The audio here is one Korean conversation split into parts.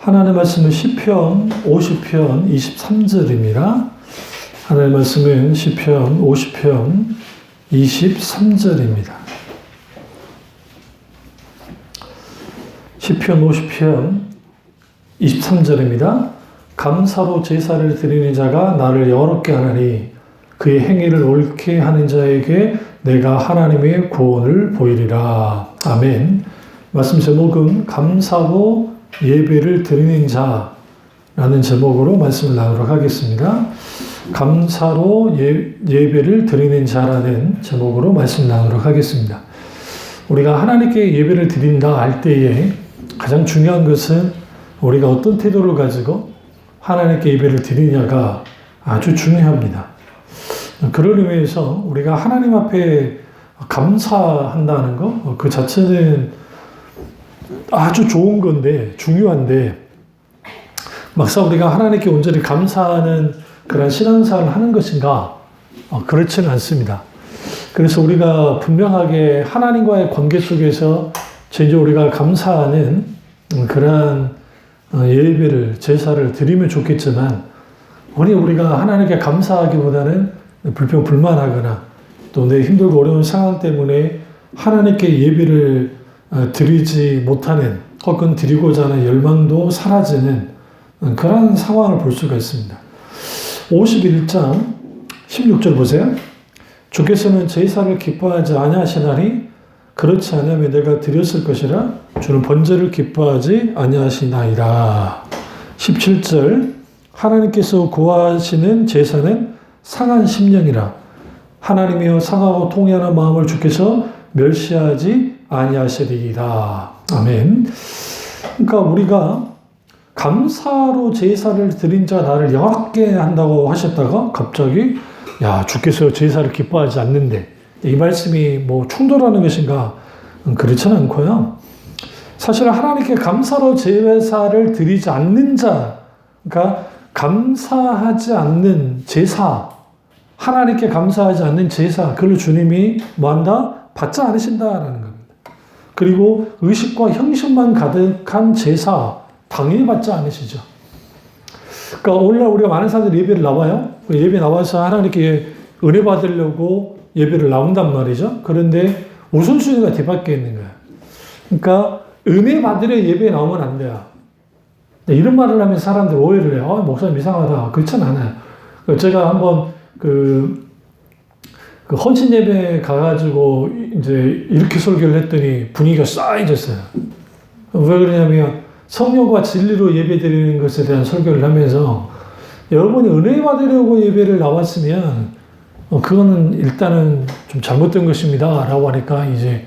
하나님의 말씀은 시편 50편 23절입니다. 하나님의 말씀은 시편 50편 23절입니다. 시편 50편 23절입니다. 감사로 제사를 드리는 자가 나를 영화롭게 하나니 그의 행위를 옳게 하는 자에게 내가 하나님의 구원을 보이리라. 아멘. 말씀 제목은 감사로 예배를 드리는 자라는 제목으로 말씀을 나누도록 하겠습니다. 감사로 예배를 드리는 자라는 제목으로 말씀을 나누도록 하겠습니다. 우리가 하나님께 예배를 드린다 할 때에 가장 중요한 것은 우리가 어떤 태도를 가지고 하나님께 예배를 드리냐가 아주 중요합니다. 그런 의미에서 우리가 하나님 앞에 감사한다는 것, 그 자체는 아주 좋은 건데, 중요한데, 막상 우리가 하나님께 온전히 감사하는 그런 신앙생활을 하는 것인가? 그렇지는 않습니다. 그래서 우리가 분명하게 하나님과의 관계 속에서 진짜 우리가 감사하는 그러한 예배를, 제사를 드리면 좋겠지만, 우리가 하나님께 감사하기보다는 불평불만하거나 또 내 힘들고 어려운 상황 때문에 하나님께 예배를 드리지 못하는 혹은 드리고자 하는 열망도 사라지는 그런 상황을 볼 수가 있습니다. 51장 16절 보세요. 주께서는 제사를 기뻐하지 아니하시나니 그렇지 않으면 내가 드렸을 것이라 주는 번제를 기뻐하지 아니하시나이다. 17절 하나님께서 구하시는 제사는 상한 심령이라 하나님이여 상하고 통회하는 마음을 주께서 멸시하지 아니하시리이다. 아멘. 그러니까 우리가 감사로 제사를 드린 자 나를 영화롭게 한다고 하셨다가 갑자기 주께서 제사를 기뻐하지 않는데 이 말씀이 뭐 충돌하는 것인가? 그렇지는 않고요. 사실 하나님께 감사로 제사를 드리지 않는 자, 그러니까 감사하지 않는 제사, 하나님께 감사하지 않는 제사, 그걸 주님이 뭐한다? 받지 않으신다라는 겁니다. 그리고 의식과 형식만 가득한 제사, 당연히 받지 않으시죠. 그러니까 오늘날 우리가 많은 사람들이 예배를 나와요. 예배 나와서 하나님께 은혜 받으려고 예배를 나온단 말이죠. 그런데 우선순위가 뒤바뀌어 있는 거예요. 그러니까 은혜 받으려 예배에 나오면 안 돼요. 이런 말을 하면 사람들 오해를 해요. 목사님 이상하다. 그렇진 않아요. 제가 한번 그 헌신 예배에 가가지고 이제 이렇게 설교를 했더니 분위기가 싸해졌어요. 왜 그러냐면 성령과 진리로 예배 드리는 것에 대한 설교를 하면서 여러분이 은혜 받으려고 예배를 나왔으면 그거는 일단은 좀 잘못된 것입니다. 라고 하니까 이제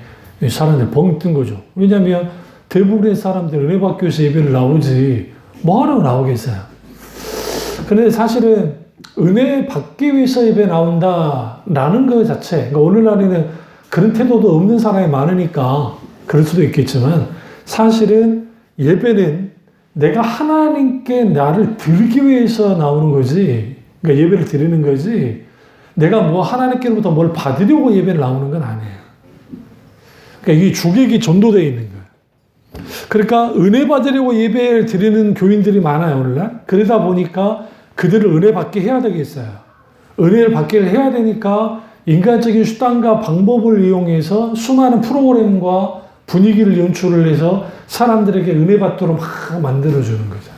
사람들 벙 뜬 거죠. 왜냐하면 대부분의 사람들 은혜 받기 위해서 예배를 나오지 뭐하러 나오겠어요. 그런데 사실은 은혜 받기 위해서 예배 나온다라는 것 자체, 그러니까 오늘날에는 그런 태도도 없는 사람이 많으니까 그럴 수도 있겠지만 사실은 예배는 내가 하나님께 나를 드리기 위해서 나오는 거지, 그러니까 예배를 드리는 거지, 내가 뭐 하나님께로부터 뭘 받으려고 예배를 나오는 건 아니에요. 그러니까 이게 주객이 전도되어 있는 거예요. 그러니까 은혜 받으려고 예배를 드리는 교인들이 많아요, 오늘날. 그러다 보니까 그들을 은혜 받게 해야 되겠어요. 은혜를 받게 해야 되니까 인간적인 수단과 방법을 이용해서 수많은 프로그램과 분위기를 연출을 해서 사람들에게 은혜 받도록 막 만들어주는 거죠.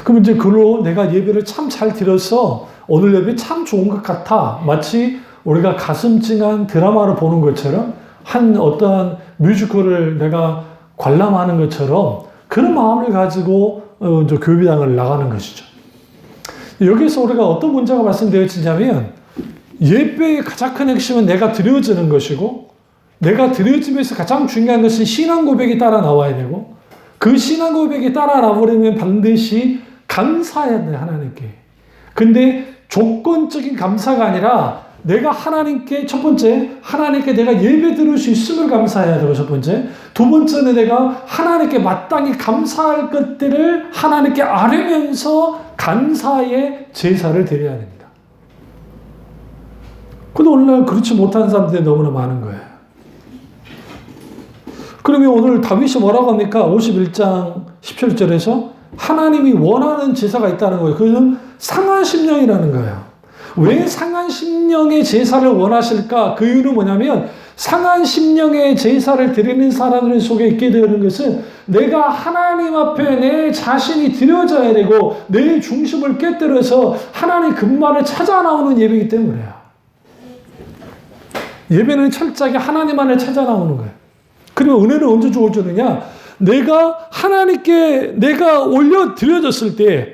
그럼 이제 그로 내가 예배를 참 잘 드렸어. 오늘 예배 참 좋은 것 같아. 마치 우리가 가슴 찡한 드라마를 보는 것처럼 한 어떠한 뮤지컬을 내가 관람하는 것처럼 그런 마음을 가지고 이제 교회당을 나가는 것이죠. 여기서 우리가 어떤 문제가 말씀되어지냐면 예배의 가장 큰 핵심은 내가 드려지는 것이고 내가 드려짐에서 가장 중요한 것은 신앙 고백이 따라 나와야 되고 그 신앙 고백이 따라 나오려면 반드시 감사해야 돼, 하나님께. 근데 조건적인 감사가 아니라 내가 하나님께 첫 번째 하나님께 내가 예배 드릴 수 있음을 감사해야 되고 첫 번째 두 번째는 내가 하나님께 마땅히 감사할 것들을 하나님께 아뢰면서 감사의 제사를 드려야 됩니다. 근데 오늘날 그렇지 못한 사람들이 너무나 많은 거예요. 그러면 오늘 다윗이 뭐라고 합니까? 51장 17절에서 하나님이 원하는 제사가 있다는 거예요. 그것은 상한 심령이라는 거예요. 왜 상한 심령의 제사를 원하실까? 그 이유는 뭐냐면 상한 심령의 제사를 드리는 사람들 속에 있게 되는 것은 내가 하나님 앞에 내 자신이 드려져야 되고 내 중심을 깨뜨려서 하나님 근만을 찾아 나오는 예배이기 때문에요. 예배는 철저하게 하나님만을 찾아 나오는 거예요. 그러면 은혜는 언제 주어지느냐? 내가 하나님께 내가 올려 드려졌을 때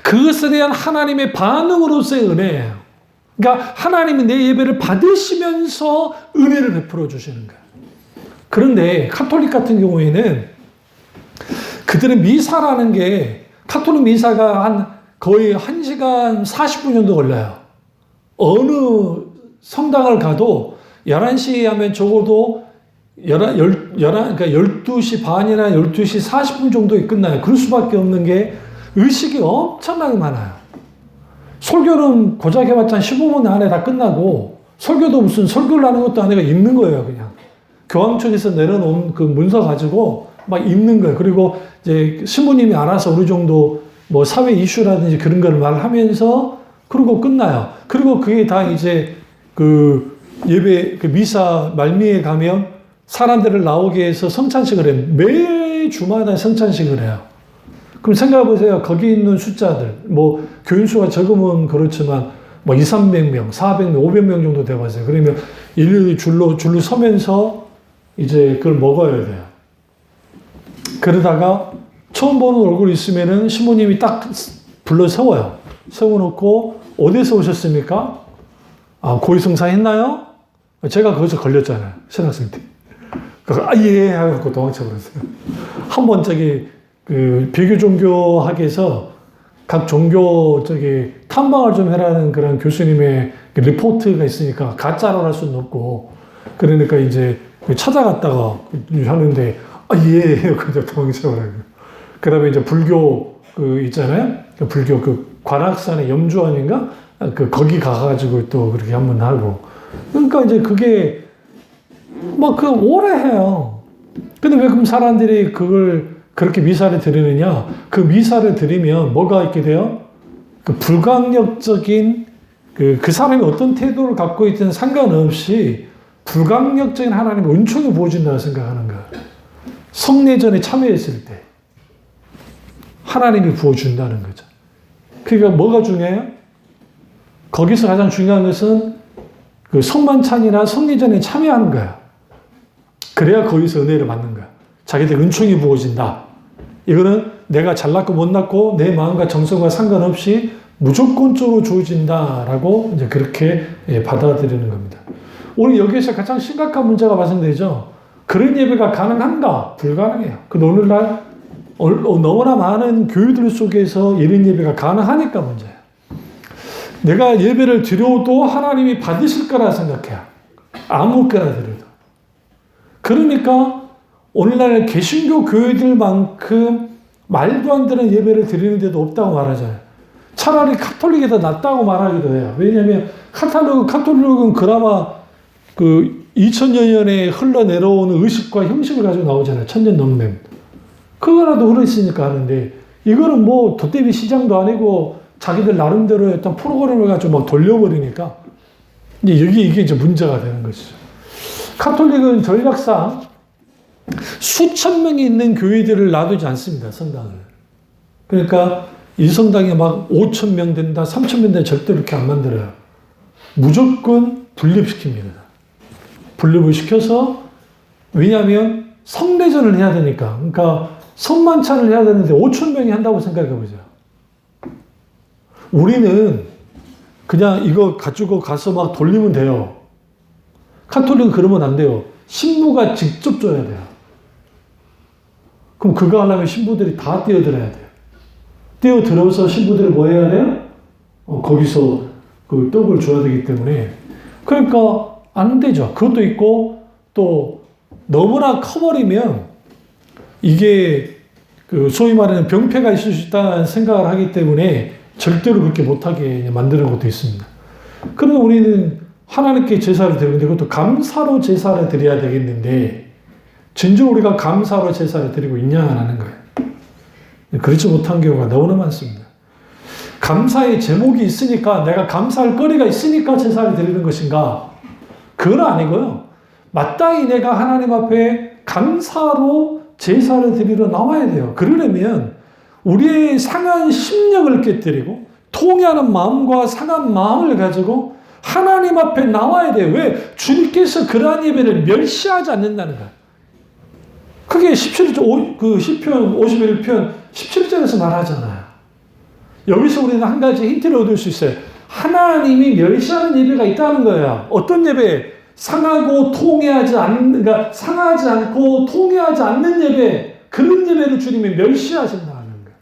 그것에 대한 하나님의 반응으로서의 은혜예요. 그러니까 하나님이 내 예배를 받으시면서 은혜를 베풀어 주시는 거예요. 그런데 카톨릭 같은 경우에는 그들은 미사라는 게 카톨릭 미사가 거의 1시간 40분 정도 걸려요. 어느 성당을 가도 11시에 하면 적어도 그러니까 12시 반이나 12시 40분 정도에 끝나요. 그럴 수밖에 없는 게 의식이 엄청나게 많아요. 설교는 고작 해봤자 15분 안에 다 끝나고 설교도 무슨 설교를 하는 것도 아니라 읽는 거예요. 그냥 교황 쪽에서 내려놓은 그 문서 가지고 막 읽는 거예요. 그리고 이제 신부님이 알아서 어느 정도 뭐 사회 이슈라든지 그런 걸 말하면서 그러고 끝나요. 그리고 그게 다 이제 그 예배 그 미사 말미에 가면 사람들을 나오게 해서 성찬식을 해요. 매 주마다 성찬식을 해요. 그럼 생각해 보세요. 거기 있는 숫자들, 뭐 교인수가 적으면 그렇지만 뭐 200~300명, 400명, 500명 정도 돼봤어요. 그러면 일일이 줄로 서면서 이제 그걸 먹어야 돼요. 그러다가 처음 보는 얼굴 있으면은 신부님이 딱 불러 세워요. 세워놓고 어디서 오셨습니까? 아, 고위성사 했나요? 제가 거기서 걸렸잖아요. 신학생 때. 예, 하고 도망쳐 버렸어요. 한번 그 비교 종교학에서 각 종교 탐방을 좀 해라는 그런 교수님의 리포트가 있으니까 가짜로 할 수는 없고 그러니까 이제 찾아갔다가 하는데 예, 그저 도망쳐 버려요. 그다음에 이제 불교 그 있잖아요. 불교 그 관악산의 염주환인가 거기 가가지고 또 그렇게 한번 하고 그러니까 이제 그게 막 그 오래 해요. 근데 왜 그럼 사람들이 그걸 그렇게 미사를 드리느냐? 그 미사를 드리면 뭐가 있게 돼요? 그 불강력적인 그 사람이 어떤 태도를 갖고 있든 상관없이 불강력적인 하나님의 은총이 부어진다고 생각하는 거예요. 성례전에 참여했을 때 하나님이 부어준다는 거죠. 그러니까 뭐가 중요해요? 거기서 가장 중요한 것은 그 성만찬이나 성례전에 참여하는 거야. 그래야 거기서 은혜를 받는 거야. 자기들 은총이 부어진다. 이거는 내가 잘났고 못났고 내 마음과 정성과 상관없이 무조건적으로 주어진다라고 이제 그렇게 받아들이는 겁니다. 오늘 여기에서 가장 심각한 문제가 발생되죠. 그런 예배가 가능한가? 불가능해요. 그 오늘날 너무나 많은 교회들 속에서 이런 예배가 가능하니까 문제예요. 내가 예배를 드려도 하나님이 받으실 거라 생각해요. 아무거나 드려도. 그러니까 오늘날 개신교 교회들만큼 말도 안 되는 예배를 드리는 데도 없다고 말하잖아요. 차라리 카톨릭이 더 낫다고 말하기도 해요. 왜냐하면 카톨릭은 그나마 그 2000여 년에 흘러내려오는 의식과 형식을 가지고 나오잖아요. 1000년 넘는. 그거라도 흘러있으니까 하는데 이거는 뭐 도대비 시장도 아니고 자기들 나름대로 어떤 프로그램을 가지고 막 돌려버리니까 이게 이제 문제가 되는 것이죠. 카톨릭은 전략상 수천 명이 있는 교회들을 놔두지 않습니다. 성당을. 그러니까 이 성당에 막 5,000명 된다, 3,000명 된다 절대 그렇게 안 만들어요. 무조건 분립시킵니다. 분립을 시켜서 왜냐하면 성례전을 해야 되니까. 그러니까 성만찬을 해야 되는데 5,000명이 한다고 생각해 보세요. 우리는 그냥 이거 가지고 가서 막 돌리면 돼요. 카톨릭은 그러면 안 돼요. 신부가 직접 줘야 돼요. 그럼 그거 하려면 신부들이 다 뛰어들어야 돼요. 뛰어들어서 신부들이 뭐 해야 돼요? 거기서 그 떡을 줘야 되기 때문에. 그러니까 안 되죠. 그것도 있고 또 너무나 커버리면 이게 그 소위 말하는 병폐가 있을 수 있다는 생각을 하기 때문에 절대로 그렇게 못하게 만드는 것도 있습니다. 그러면 우리는 하나님께 제사를 드리는데 그것도 감사로 제사를 드려야 되겠는데 진정 우리가 감사로 제사를 드리고 있냐 안 하는 거예요. 그렇지 못한 경우가 너무나 많습니다. 감사의 제목이 있으니까, 내가 감사할 거리가 있으니까 제사를 드리는 것인가? 그건 아니고요. 마땅히 내가 하나님 앞에 감사로 제사를 드리러 나와야 돼요. 그러려면 우리의 상한 심령을 깨뜨리고 통회하는 마음과 상한 마음을 가지고 하나님 앞에 나와야 돼요. 왜? 주님께서 그러한 예배를 멸시하지 않는다는 거예요. 그게 17절, 그 시편 51편 17절에서 말하잖아요. 여기서 우리는 한 가지 힌트를 얻을 수 있어요. 하나님이 멸시하는 예배가 있다는 거예요. 어떤 예배? 상하고 통회하지 않는, 그러니까 상하지 않고 통회하지 않는 예배, 그런 예배를 주님이 멸시하신다는 거예요.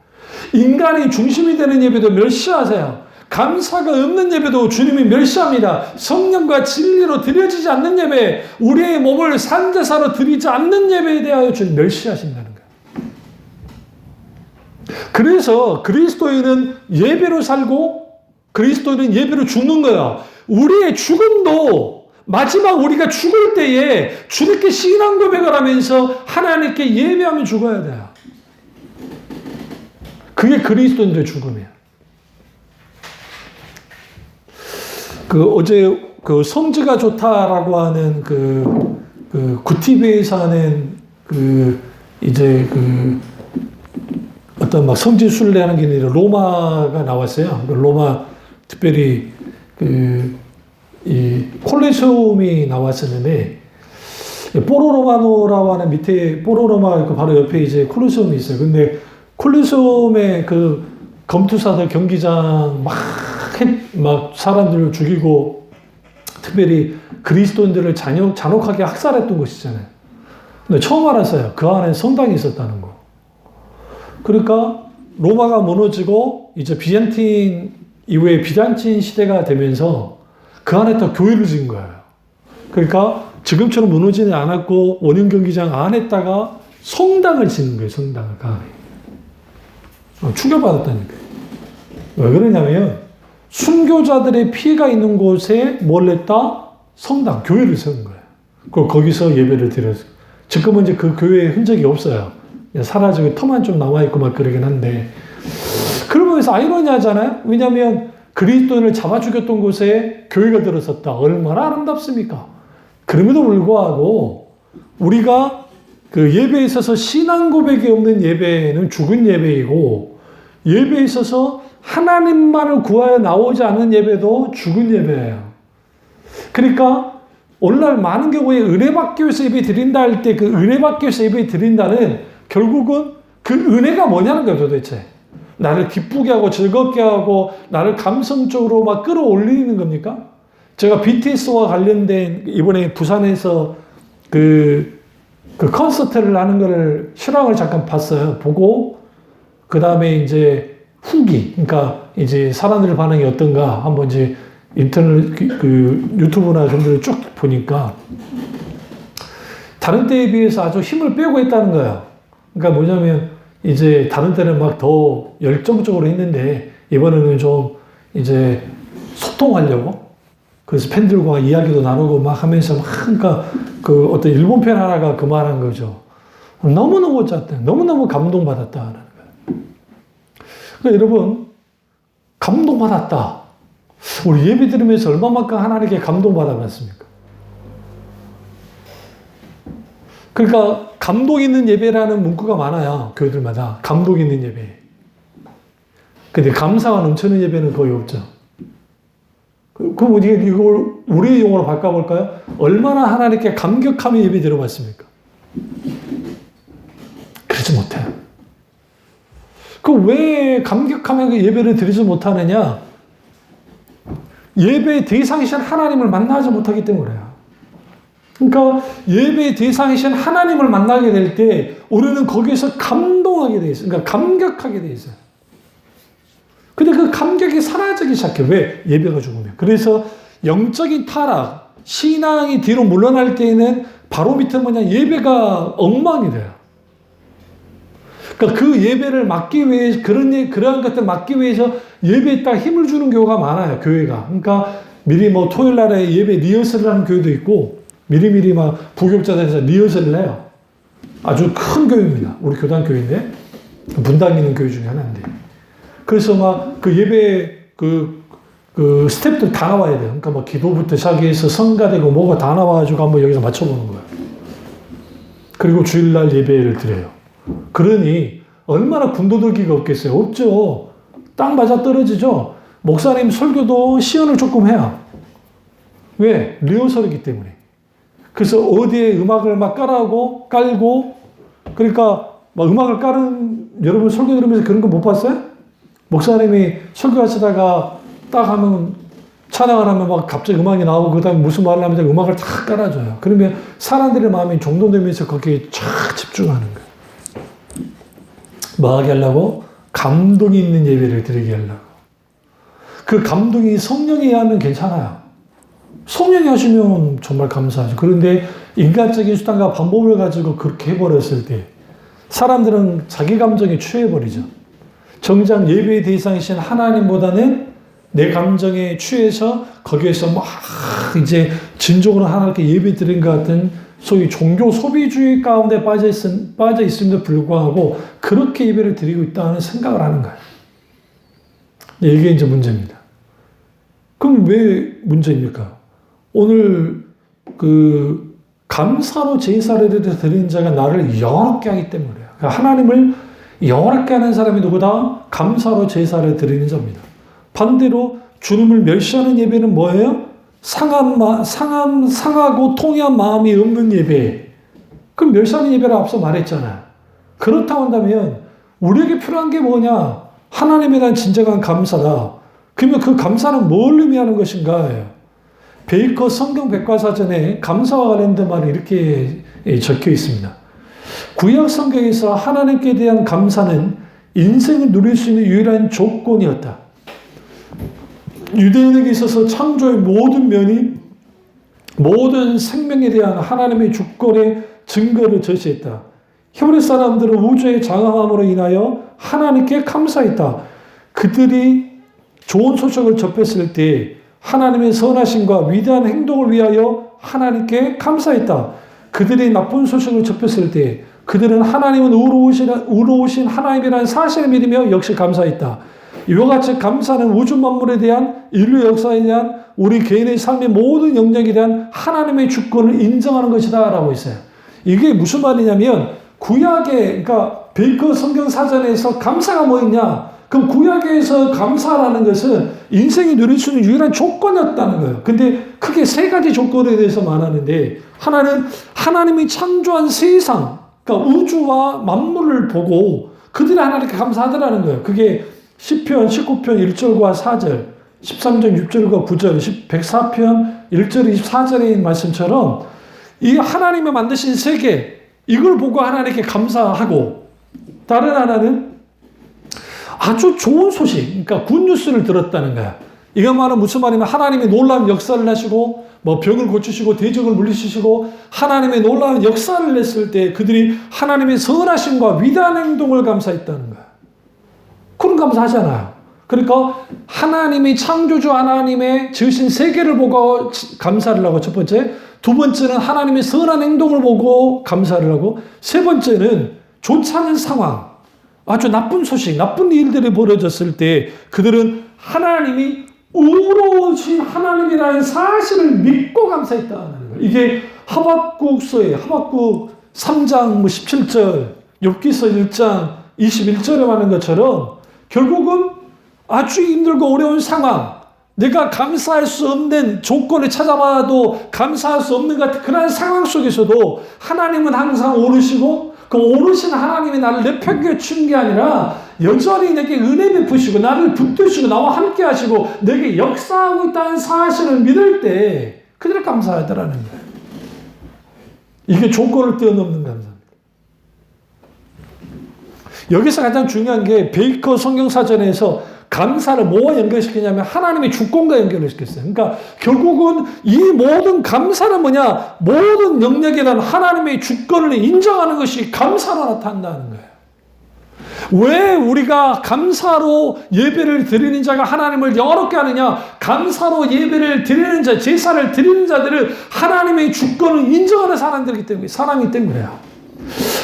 인간이 중심이 되는 예배도 멸시하세요. 감사가 없는 예배도 주님이 멸시합니다. 성령과 진리로 드려지지 않는 예배, 우리의 몸을 산제사로 드리지 않는 예배에 대하여 주님 멸시하신다는 거예요. 그래서 그리스도인은 예배로 살고 그리스도인은 예배로 죽는 거야. 우리의 죽음도 마지막 우리가 죽을 때에 주님께 신앙 고백을 하면서 하나님께 예배하며 죽어야 돼요. 그게 그리스도인들의 죽음이에요. 어제 성지가 좋다라고 하는 구티베에서 하는 어떤 막 성지 순례하는 게 아니라 로마가 나왔어요. 로마 특별히 이 콜리세움이 나왔었는데, 포로로마노라고 하는 밑에 포로로마 바로 옆에 이제 콜리세움이 있어요. 근데 콜리세움의 검투사들 경기장 막 사람들을 죽이고 특별히 그리스도인들을 잔혹하게 학살했던 곳이잖아요. 근데 처음 알았어요. 그 안에 성당이 있었다는 거. 그러니까 로마가 무너지고 이제 비잔틴 이후에 비잔틴 시대가 되면서 그 안에 또 교회를 지은 거예요. 그러니까 지금처럼 무너지지 않았고 원형 경기장 안에다가 성당을 짓는 거예요. 성당을 그 안에. 추격받았다니까요. 왜 그러냐면 순교자들의 피가 있는 곳에 뭘 했다? 성당, 교회를 세운 거예요. 그리고 거기서 예배를 드렸어요. 지금은 이제 그 교회의 흔적이 없어요. 사라지고 터만 좀 남아있고 막 그러긴 한데. 그러면서 아이러니하잖아요? 왜냐하면 그리스도인을 잡아 죽였던 곳에 교회가 들어섰다. 얼마나 아름답습니까? 그럼에도 불구하고 우리가 그 예배에 있어서 신앙 고백이 없는 예배는 죽은 예배이고, 예배에 있어서 하나님만을 구하여 나오지 않는 예배도 죽은 예배예요. 그러니까 오늘날 많은 경우에 은혜받기 위해서 예배 드린다 할 때 그 은혜받기 위해서 예배 드린다는 결국은 그 은혜가 뭐냐는 거예요, 도대체. 나를 기쁘게 하고 즐겁게 하고 나를 감성적으로 막 끌어올리는 겁니까? 제가 BTS와 관련된 이번에 부산에서 그 콘서트를 하는 거를 실황을 잠깐 봤어요. 보고 그 다음에 이제 후기, 그러니까 이제 사람들 반응이 어떤가 한번 이제 인터넷 유튜브나 그런 데를 쭉 보니까 다른 때에 비해서 아주 힘을 빼고 했다는 거예요. 그러니까 뭐냐면 이제 다른 때는 막 더 열정적으로 했는데 이번에는 좀 이제 소통하려고, 그래서 팬들과 이야기도 나누고 막 하면서 막 그러니까 어떤 일본 팬 하나가 그 말한 거죠. 너무너무 짰다. 너무너무 감동받았다. 그러니까 여러분, 감동받았다. 우리 예배 드리면서 얼마만큼 하나님께 감동받아봤습니까? 그러니까 감동 있는 예배라는 문구가 많아요. 교회들마다. 감동 있는 예배. 근데 감사가 넘치는 예배는 거의 없죠. 그럼 우리가 이걸 우리의 용어로 바꿔볼까요? 얼마나 하나님께 감격하며 예배 드려봤습니까? 그러지 못해요. 왜 감격하며 예배를 드리지 못하느냐? 예배의 대상이신 하나님을 만나지 못하기 때문에요. 그러니까 예배의 대상이신 하나님을 만나게 될 때 우리는 거기에서 감동하게 돼 있어요. 그러니까 감격하게 돼 있어요. 근데 그 감격이 사라지기 시작해요. 왜? 예배가 죽으면. 그래서 영적인 타락, 신앙이 뒤로 물러날 때에는 바로 밑에 예배가 엉망이 돼요. 그러니까 그 예배를 막기 위해 그러한 것들 막기 위해서 예배에 딱 힘을 주는 경우가 많아요. 교회가. 그러니까 미리 토요일 날에 예배 리허설을 하는 교회도 있고 미리미리 부교육자들에서 리허설을 해요. 아주 큰 교회입니다. 우리 교단 교회인데 분당 있는 교회 중에 하나인데. 그래서 막 그 예배 그 스텝들 다 나와야 돼요. 그러니까 막 기도부터 시작해서 성가되고 뭐가 다 나와가지고 한번 여기서 맞춰보는 거예요. 그리고 주일날 예배를 드려요. 그러니 얼마나 군더더기가 없겠어요. 없죠. 딱 맞아 떨어지죠. 목사님 설교도 시연을 조금 해야. 왜? 리허설이기 때문에. 그래서 어디에 음악을 막 깔고 그러니까 막 음악을 깔은 여러분 설교 들으면서 그런 거 못 봤어요? 목사님이 설교하시다가 딱 하면 찬양을 하면 막 갑자기 음악이 나오고 그 다음에 무슨 말을 하면 음악을 다 깔아줘요. 그러면 사람들의 마음이 종동되면서 거기에 쫙 집중하는 거예요. 뭐 하게 하려고? 감동이 있는 예배를 드리게 하려고. 그 감동이 성령이 하면 괜찮아요. 성령이 하시면 정말 감사하죠. 그런데 인간적인 수단과 방법을 가지고 그렇게 해버렸을 때 사람들은 자기 감정에 취해버리죠. 정작 예배의 대상이신 하나님보다는 내 감정에 취해서 거기에서 막 이제 진정으로 하나님께 예배 드린 것 같은 소위 종교 소비주의 가운데 빠져 있음에도 불구하고 그렇게 예배를 드리고 있다는 생각을 하는 거예요. 이게 이제 문제입니다. 그럼 왜 문제입니까? 오늘 그 감사로 제사를 드리는 자가 나를 영화롭게 하기 때문이에요. 그러니까 하나님을 영화롭게 하는 사람이 누구다? 감사로 제사를 드리는 자입니다. 반대로 주님을 멸시하는 예배는 뭐예요? 상하고 통해한 마음이 없는 예배. 그럼 멸시하는 예배를 앞서 말했잖아요. 그렇다고 한다면 우리에게 필요한 게 뭐냐? 하나님에 대한 진정한 감사다. 그러면 그 감사는 뭘 의미하는 것인가? 베이커 성경 백과사전에 감사와 관련된 말이 이렇게 적혀 있습니다. 구약 성경에서 하나님께 대한 감사는 인생을 누릴 수 있는 유일한 조건이었다. 유대인에게 있어서 창조의 모든 면이 모든 생명에 대한 하나님의 주권의 증거를 제시했다. 히브리 사람들은 우주의 장엄함으로 인하여 하나님께 감사했다. 그들이 좋은 소식을 접했을 때 하나님의 선하심과 위대한 행동을 위하여 하나님께 감사했다. 그들이 나쁜 소식을 접했을 때 그들은 하나님은 의로우신 하나님이라는 사실을 믿으며 역시 감사했다. 이와 같이 감사는 우주 만물에 대한 인류 역사에 대한 우리 개인의 삶의 모든 영역에 대한 하나님의 주권을 인정하는 것이다 라고 있어요. 이게 무슨 말이냐면 구약의 그러니까 베이커 성경 사전에서 감사가 뭐였냐? 그럼 구약에서 감사라는 것은 인생이 누릴 수 있는 유일한 조건이었다는 거예요. 근데 크게 세 가지 조건에 대해서 말하는데 하나는 하나님이 창조한 세상, 그러니까 우주와 만물을 보고 그들이 하나님께 감사하더라는 거예요. 그게 시편 19편 1절과 4절, 13편 6절과 9절, 104편 1절 24절의 말씀처럼 이 하나님이 만드신 세계 이걸 보고 하나님께 감사하고 다른 하나는 아주 좋은 소식, 그러니까 굿뉴스를 들었다는 거야. 이거 말은 무슨 말이냐면 하나님이 놀라운 역사를 하시고 뭐 병을 고치시고 대적을 물리치시고 하나님의 놀라운 역사를 냈을 때 그들이 하나님의 선하심과 위대한 행동을 감사했다는 거야. 그런 감사하잖아요. 그러니까 하나님이 창조주 하나님의 지으신 세계를 보고 감사를 하고 첫 번째, 두 번째는 하나님의 선한 행동을 보고 감사를 하고 세 번째는 좋지 않은 상황, 아주 나쁜 소식, 나쁜 일들이 벌어졌을 때 그들은 하나님이 의로우신 하나님이라는 사실을 믿고 감사했다는 거예요. 이게 하박국서에 하박국 3장 17절, 욥기서 1장 21절에 말하는 것처럼 결국은 아주 힘들고 어려운 상황, 내가 감사할 수 없는 조건을 찾아봐도 감사할 수 없는 것 같은 그런 상황 속에서도 하나님은 항상 오르시고 그 오르신 하나님이 나를 내팽개친 게 아니라 여전히 내게 은혜 베푸시고 나를 붙드시고 나와 함께 하시고 내게 역사하고 있다는 사실을 믿을 때 그들을 감사하더라는 거예요. 이게 조건을 뛰어넘는 감사입니다. 여기서 가장 중요한 게 베이커 성경사전에서 감사를 뭐와 연결시키냐면 하나님의 주권과 연결을 시켰어요. 그러니까 결국은 이 모든 감사는 뭐냐? 모든 영역에 대한 하나님의 주권을 인정하는 것이 감사로 나타난다는 거예요. 왜 우리가 감사로 예배를 드리는 자가 하나님을 영화롭게 하느냐? 감사로 예배를 드리는 자, 제사를 드리는 자들은 하나님의 주권을 인정하는 사람이기 때문에, 사람이기 때문에요.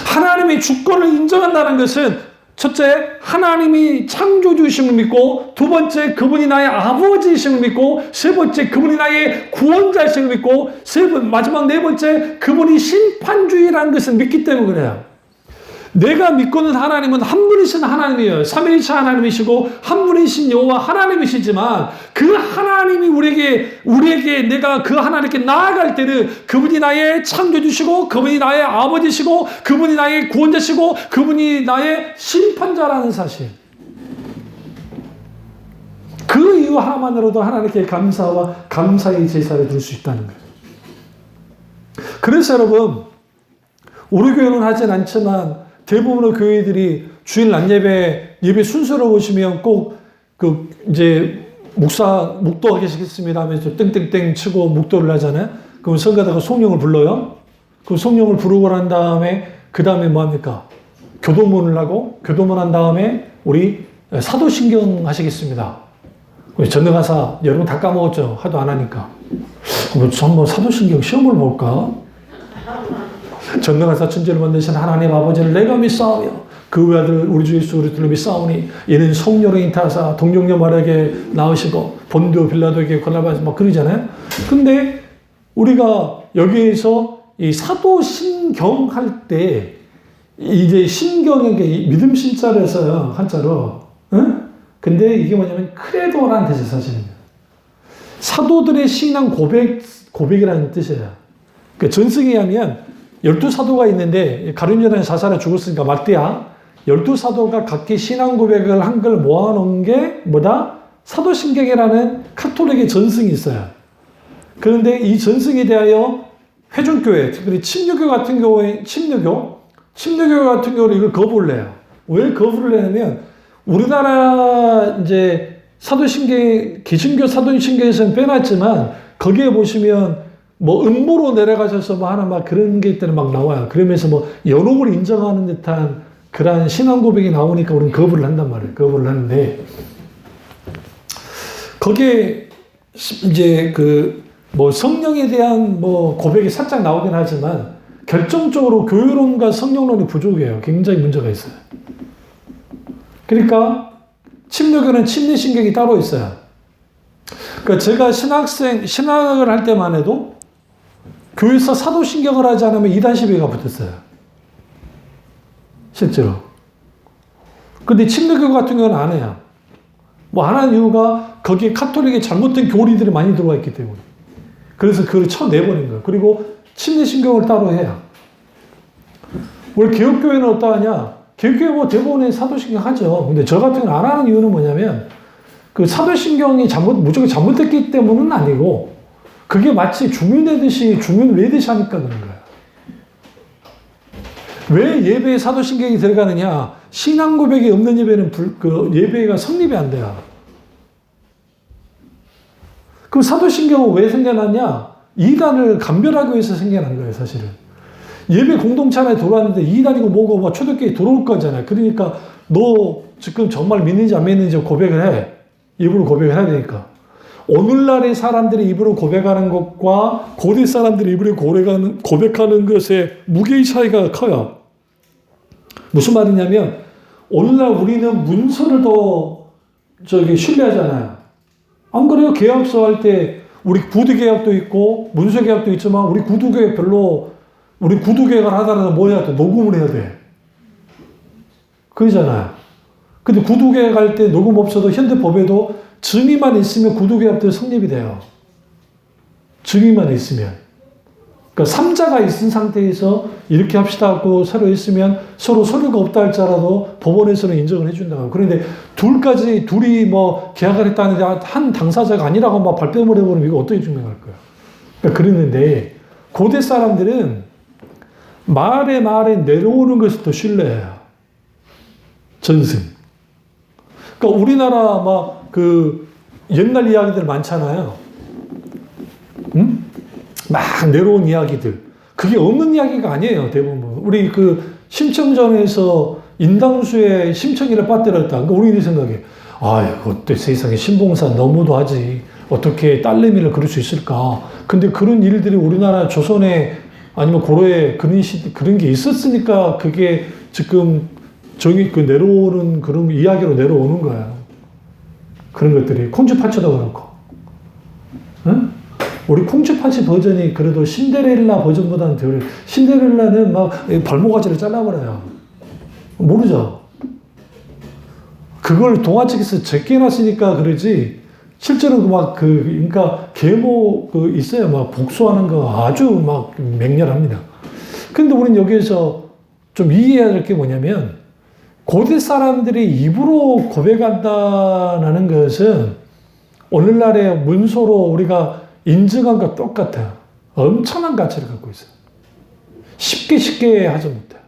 하나님의 주권을 인정한다는 것은 첫째, 하나님이 창조주이심을 믿고, 두 번째, 그분이 나의 아버지이심을 믿고, 세 번째, 그분이 나의 구원자이심을 믿고, 마지막 네 번째, 그분이 심판주의라는 것을 믿기 때문에 그래요. 내가 믿고는 하나님은 한 분이신 하나님이에요. 삼위일체 하나님이시고 한 분이신 여호와 하나님이시지만, 그 하나님이 우리에게 내가 그 하나님께 나아갈 때는 그분이 나의 창조주시고, 그분이 나의 아버지시고, 그분이 나의 구원자시고, 그분이 나의 심판자라는 사실. 그 이유 하나만으로도 하나님께 감사와 감사의 제사를 드릴 수 있다는 거예요. 그래서 여러분, 우리 교회는 하진 않지만 대부분의 교회들이 주일 낮 예배 순서로 보시면 꼭 이제 목도 하시겠습니다 하면서 땡땡땡 치고 목도를 하잖아요. 그럼 성가다가 성령을 불러요. 그 성령을 부르고 난 다음에 그 다음에 뭐 합니까? 교도문을 하고, 교도문 한 다음에 우리 사도신경 하시겠습니다. 전능하사 여러분 다 까먹었죠? 하도 안 하니까. 한번 사도신경 시험을 볼까? 전능하사 천지를 만드신 하나님 아버지를 내가 믿사오며 그 외아들 우리 주 예수 그리스도를 믿사오니 이는 성령을 인타하사 동정녀 마리아에게 낳으시고 본디오 빌라도에게 권한받아서 막 그러잖아요. 근데 우리가 여기에서 이 사도신경 할 때 이제 신경에게 믿음 신자를 써요. 한자로. 응? 근데 이게 뭐냐면 크레도라는 뜻이에요. 사실은. 사도들의 신앙 고백이라는 뜻이에요. 그러니까 전승에 하면 12사도가 있는데 가룟유다는 자살해 죽었으니까 마띠아 12사도가 각기 신앙 고백을 한 걸 모아놓은 게 뭐다? 사도신경이라는 카톨릭의 전승이 있어요. 그런데 이 전승에 대하여 회중교회, 특별히 침례교 같은 경우에 침례교 같은 경우는 이걸 거부를 해요. 왜 거부를 하냐면 우리나라 이제 사도신경, 기신교 사도신경에서는 빼놨지만 거기에 보시면 뭐 음모로 내려가셔서 뭐 하나 막 그런 게 있다는 막 나와요. 그러면서 뭐 연옥을 인정하는 듯한 그러한 신앙 고백이 나오니까 우리는 거부를 한단 말이에요. 거부를 하는데 거기에 이제 뭐 성령에 대한 뭐 고백이 살짝 나오긴 하지만 결정적으로 교회론과 성령론이 부족해요. 굉장히 문제가 있어요. 그러니까 침례교는 침례신경이 따로 있어요. 그러니까 제가 신학을 할 때만 해도 교회에서 사도신경을 하지 않으면 이단 시비가 붙었어요. 실제로. 근데 침례교 같은 경우는 안 해요. 뭐 안 하는 이유가 거기에 카톨릭의 잘못된 교리들이 많이 들어와 있기 때문에. 그래서 그걸 쳐내버린 거예요. 그리고 침례신경을 따로 해요. 우리 개혁교회는 어떠하냐? 개혁교회 뭐 대부분의 사도신경 하죠. 근데 저 같은 경우는 안 하는 이유는 뭐냐면 그 사도신경이 무조건 잘못됐기 때문은 아니고 그게 마치 주문 외듯이 하니까 그런 거예요. 왜 예배에 사도신경이 들어가느냐? 신앙 고백이 없는 예배는 예배가 성립이 안 돼요. 그럼 사도신경은 왜 생겨났냐? 이단을 감별하기 위해서 생겨난 거예요, 사실은. 예배 공동체 안에 들어왔는데 이단이고 뭐고 뭐 초대교회에 들어올 거잖아요. 그러니까 너 지금 정말 믿는지 안 믿는지 고백을 해. 입으로 고백을 해야 되니까. 오늘날의 사람들이 입으로 고백하는 것과 고대 사람들이 입으로 고백하는 것의 무게의 차이가 커요. 무슨 말이냐면 오늘날 우리는 문서를 더 신뢰하잖아요. 안 그래요? 계약서 할 때 우리 구두계약도 있고 문서계약도 있지만 우리 구두계약을 하더라도 뭐 해야 돼? 녹음을 해야 돼. 그러잖아요. 근데 구두계약 할 때 녹음 없어도 현대법에도 증인만 있으면 구두계약도 성립이 돼요. 증인만 있으면. 그러니까 3자가 있은 상태에서 이렇게 합시다 하고 서로 있으면 서로 서류가 없다 할지라도 법원에서는 인정을 해준다고. 그런데 둘이 뭐 계약을 했다는데 한 당사자가 아니라고 막 발뺌을 해버리면 이거 어떻게 증명할 거야. 그러니까 그랬는데 고대 사람들은 말에 내려오는 것을 더 신뢰해요. 전승. 그러니까 우리나라 옛날 이야기들 많잖아요. 응? 막 내려온 이야기들. 그게 없는 이야기가 아니에요, 대부분. 우리 심청전에서 인당수의 심청이를 빠뜨렸다. 그러니까 우리들이 생각해. 어때 세상에 신봉사 너무도 하지. 어떻게 딸내미를 그럴 수 있을까. 근데 그런 일들이 우리나라 조선에 아니면 고려에 그런 게 있었으니까 그게 지금 정이 내려오는 그런 이야기로 내려오는 거예요. 그런 것들이 콩쥐파츠도 그렇고, 응? 우리 콩쥐파츠 버전이 그래도 신데렐라 버전보다는 덜. 신데렐라는 막 발목가지를 잘라버려요. 모르죠. 그걸 동화책에서 제껴놨으니까 그러지. 실제로 그러니까 계모 있어요. 막 복수하는 거 아주 막 맹렬합니다. 근데 우리는 여기에서 좀 이해해야 될 게 뭐냐면, 고대 사람들이 입으로 고백한다는 것은 오늘날의 문서로 우리가 인정한 것 똑같아요. 엄청난 가치를 갖고 있어요. 쉽게 하지 못해요.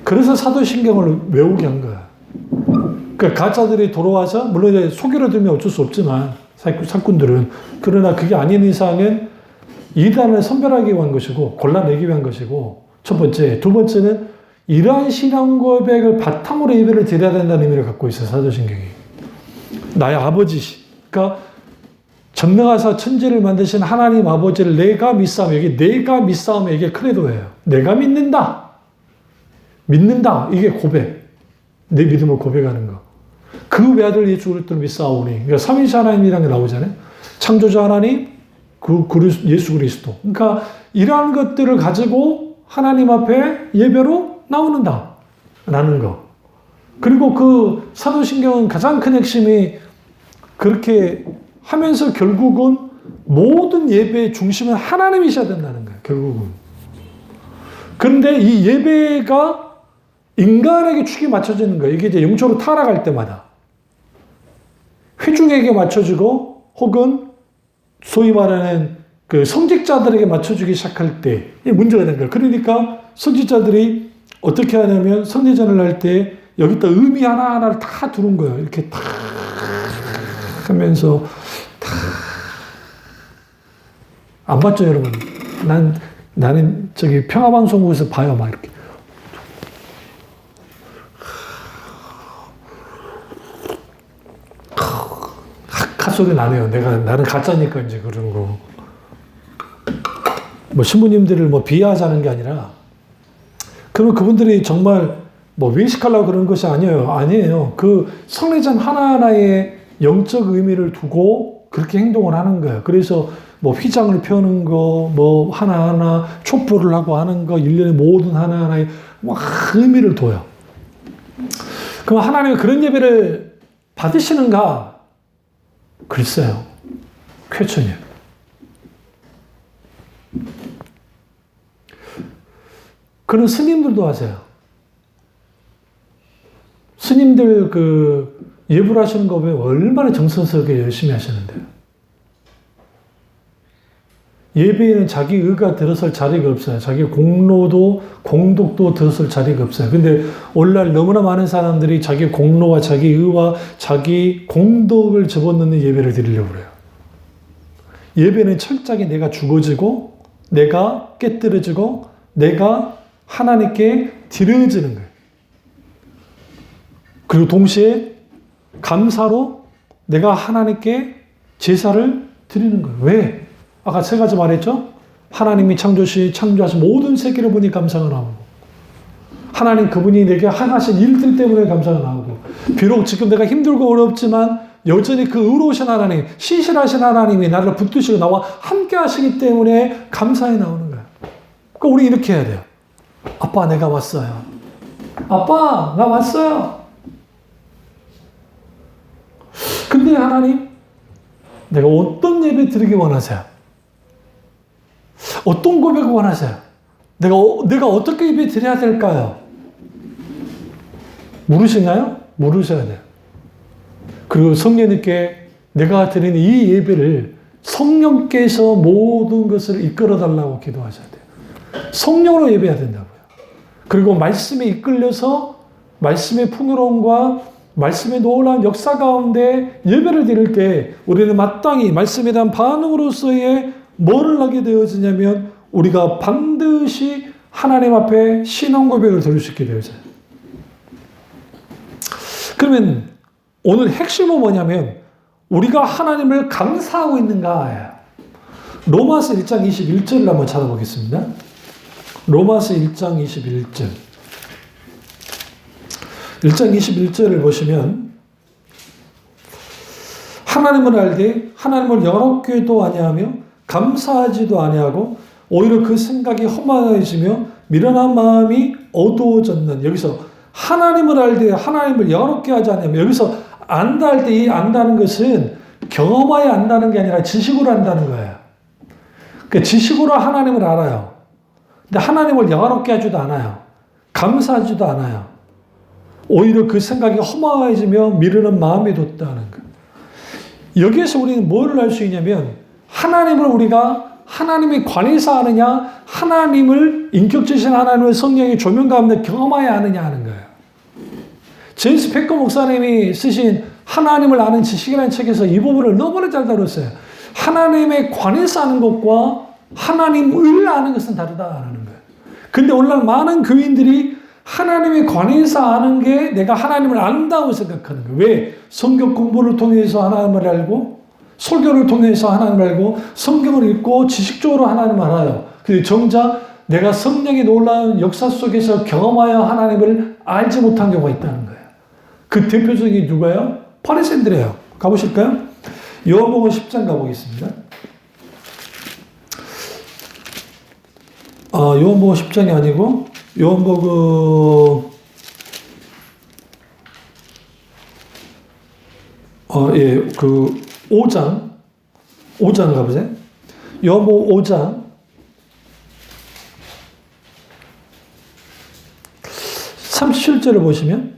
그래서 사도신경을 외우게 한 거야. 그러니까 가짜들이 돌아와서, 물론 이제 속이려 들면 어쩔 수 없지만, 사꾼들은. 그러나 그게 아닌 이상은 이단을 선별하기 위한 것이고, 골라내기 위한 것이고, 첫 번째. 두 번째는 이러한 신앙 고백을 바탕으로 예배를 드려야 된다는 의미를 갖고 있어요, 사도신경이. 나의 아버지, 그러니까 전능하사 천지를 만드신 하나님 아버지를 내가 믿사오며, 여기 내가 믿사오며 이게 크레도예요. 내가 믿는다. 이게 고백. 내 믿음을 고백하는 거. 그 외아들 예수 그리스도를 믿사오니. 그러니까 삼위일체 하나님이라는 게 나오잖아요. 창조자 하나님, 예수 그리스도. 그러니까 이러한 것들을 가지고 하나님 앞에 예배로 나오는다. 라는 거. 그리고 그 사도신경은 가장 큰 핵심이 그렇게 하면서 결국은 모든 예배의 중심은 하나님이셔야 된다는 거예요. 결국은. 그런데 이 예배가 인간에게 축이 맞춰지는 거예요. 이게 이제 영적으로 타락할 때마다. 회중에게 맞춰지고 혹은 소위 말하는 그 성직자들에게 맞춰주기 시작할 때 문제가 되는 거예요. 그러니까 성직자들이 어떻게 하냐면 성례전을 할 때 여기다 의미 하나하나를 다 두는 거예요. 이렇게 탁 하면서 안 봤죠, 여러분? 나는 저기 평화방송국에서 봐요, 막 이렇게. 핫소리 나네요. 나는 가짜니까 이제 그런 거. 뭐 신부님들을 비하하자는 게 아니라, 그러면 그분들이 정말 외식하려고 그런 것이 아니에요. 그 성례전 하나하나에 영적 의미를 두고 그렇게 행동을 하는 거예요. 그래서 휘장을 펴는 거, 하나하나 촛불을 하고 하는 거, 일련의 모든 하나하나에 의미를 둬요. 그럼 하나님은 그런 예배를 받으시는가? 글쎄요. 쾌천이에요. 그런 스님들도 하세요. 스님들 예불 하시는 거 보면 얼마나 정성스럽게 열심히 하시는데요. 예배에는 자기 의가 들어설 자리가 없어요. 자기 공덕도 들어설 자리가 없어요. 근데 오늘날 너무나 많은 사람들이 자기 공로와 자기 의와 자기 공덕을 집어넣는 예배를 드리려고 그래요. 예배는 철저하게 내가 죽어지고, 내가 깨뜨려지고, 내가 하나님께 드려지는 거예요. 그리고 동시에 감사로 내가 하나님께 제사를 드리는 거예요. 왜? 아까 세 가지 말했죠? 하나님이 창조하신 모든 세계를 보니 감사가 나오고, 하나님 그분이 내게 하신 일들 때문에 감사가 나오고, 비록 지금 내가 힘들고 어렵지만 여전히 그 의로우신 하나님, 신실하신 하나님이 나를 붙드시고 나와 함께 하시기 때문에 감사에 나오는 거예요. 그러니까 우리 이렇게 해야 돼요. 아빠, 내가 왔어요. 아빠, 나 왔어요. 근데 하나님, 내가 어떤 예배 드리기 원하세요? 어떤 고백을 원하세요? 내가 어떻게 예배 드려야 될까요? 물으시나요? 물으셔야 돼요. 그리고 성령님께 내가 드리는 이 예배를 성령께서 모든 것을 이끌어 달라고 기도하셔야 돼요. 성령으로 예배해야 된다고요. 그리고 말씀에 이끌려서 말씀의 풍요로움과 말씀의 놀라운 역사 가운데 예배를 드릴 때 우리는 마땅히 말씀에 대한 반응으로서의 뭐를 하게 되어지냐면 우리가 반드시 하나님 앞에 신앙 고백을 드릴 수 있게 되어져요. 그러면 오늘 핵심은 뭐냐면 우리가 하나님을 감사하고 있는가? 로마서 1장 21절을 한번 찾아보겠습니다. 로마서 1장 21절. 1장 21절을 보시면 하나님을 알되 하나님을 영롭게도 아니하며 감사하지도 아니하고 오히려 그 생각이 험악해지며 미련한 마음이 어두워졌는, 여기서 하나님을 알되 하나님을 영롭게 하지 않냐면, 여기서 안다 할 때 이 안다는 것은 경험하여 안다는 게 아니라 지식으로 안다는 거예요. 그러니까 지식으로 하나님을 알아요. 근데 하나님을 영화롭게 하지도 않아요. 감사하지도 않아요. 오히려 그 생각이 허망해지며 미루는 마음이 돋다는 거예요. 여기에서 우리는 뭘 알 수 있냐면, 하나님을 우리가 하나님이 관해서 아느냐, 하나님을 인격적이신 하나님을 성령의 조명 가운데 경험하여 아느냐 하는 거예요. 제임스 패커 목사님이 쓰신 하나님을 아는 지식이라는 책에서 이 부분을 너무나 잘 다뤘어요. 하나님에 관해서 아는 것과 하나님을 아는 것은 다르다라는 거예요. 근데 오늘날 많은 교인들이 하나님에 관해서 아는 게 내가 하나님을 안다고 생각하는 거예요. 왜? 성경 공부를 통해서 하나님을 알고, 설교를 통해서 하나님을 알고, 성경을 읽고 지식적으로 하나님을 알아요. 근데 정작 내가 성령의 놀라운 역사 속에서 경험하여 하나님을 알지 못한 경우가 있다는 거예요. 그 대표적인 누가요? 바리새인들이에요. 가보실까요? 요한복음 10장 가보겠습니다. 요한복음 10장이 아니고 요한복음 5장 가보세요. 요한복음 5장 37절을 보시면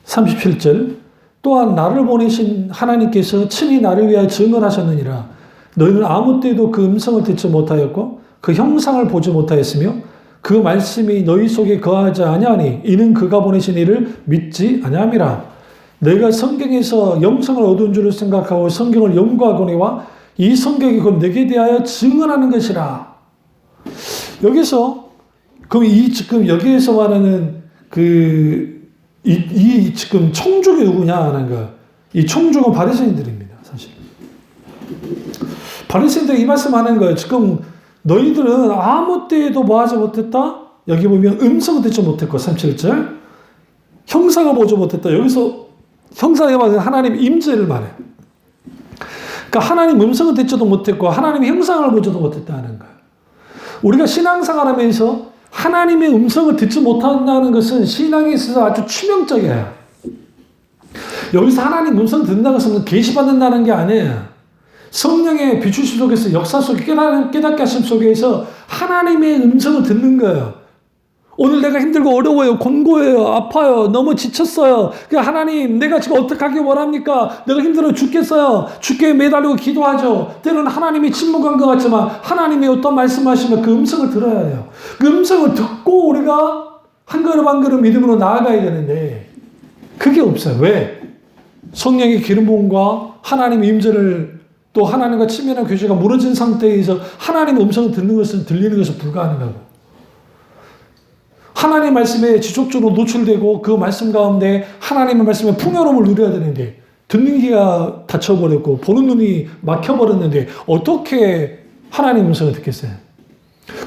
37절, 또한 나를 보내신 하나님께서 친히 나를 위하여 증언하셨느니라. 너희는 아무 때도 그 음성을 듣지 못하였고 그 형상을 보지 못하였으며 그 말씀이 너희 속에 거하지 아니하니 이는 그가 보내신 이를 믿지 아니함이라. 내가 성경에서 영성을 얻은 줄을 생각하고 성경을 연구하거니와 이 성경이 곧 내게 대하여 증언하는 것이라. 여기서 그럼 지금 여기에서 말하는 지금 청중이 누구냐 하는 거. 이 청중은 바리새인들입니다, 사실. 바리새인들이 이 말씀하는 거예요. 지금 너희들은 아무 때에도 뭐 하지 못했다? 여기 보면 음성을 듣지 못했고, 37절. 형상을 보지 못했다. 여기서 형상이 말하는 하나님 임재를 말해요. 그러니까 하나님 음성을 듣지도 못했고, 하나님의 형상을 보지도 못했다는 거예요. 우리가 신앙생활 하면서 하나님의 음성을 듣지 못한다는 것은 신앙에 있어서 아주 치명적이에요. 여기서 하나님 음성을 듣는다는 것은 계시받는다는 게 아니에요. 성령의 비추심 속에서 역사 속에 깨닫게 하심 속에서 하나님의 음성을 듣는 거예요. 오늘 내가 힘들고 어려워요. 권고해요. 아파요. 너무 지쳤어요. 하나님, 내가 지금 어떻게 하길 원합니까? 내가 힘들어 죽겠어요. 주께 매달리고 기도하죠. 때로는 하나님이 침묵한 것 같지만 하나님이 어떤 말씀하시면 그 음성을 들어야 해요. 그 음성을 듣고 우리가 한 걸음 한 걸음 믿음으로 나아가야 되는데 그게 없어요. 왜? 성령의 기름 부음과 하나님의 임재를 또 하나님과 친밀한 교제가 무너진 상태에서 하나님의 음성을 들리는 것은 불가능하고, 하나님의 말씀에 지속적으로 노출되고 그 말씀 가운데 하나님의 말씀에 풍요로움을 누려야 되는데 듣는 귀가 닫혀버렸고 보는 눈이 막혀버렸는데 어떻게 하나님의 음성을 듣겠어요?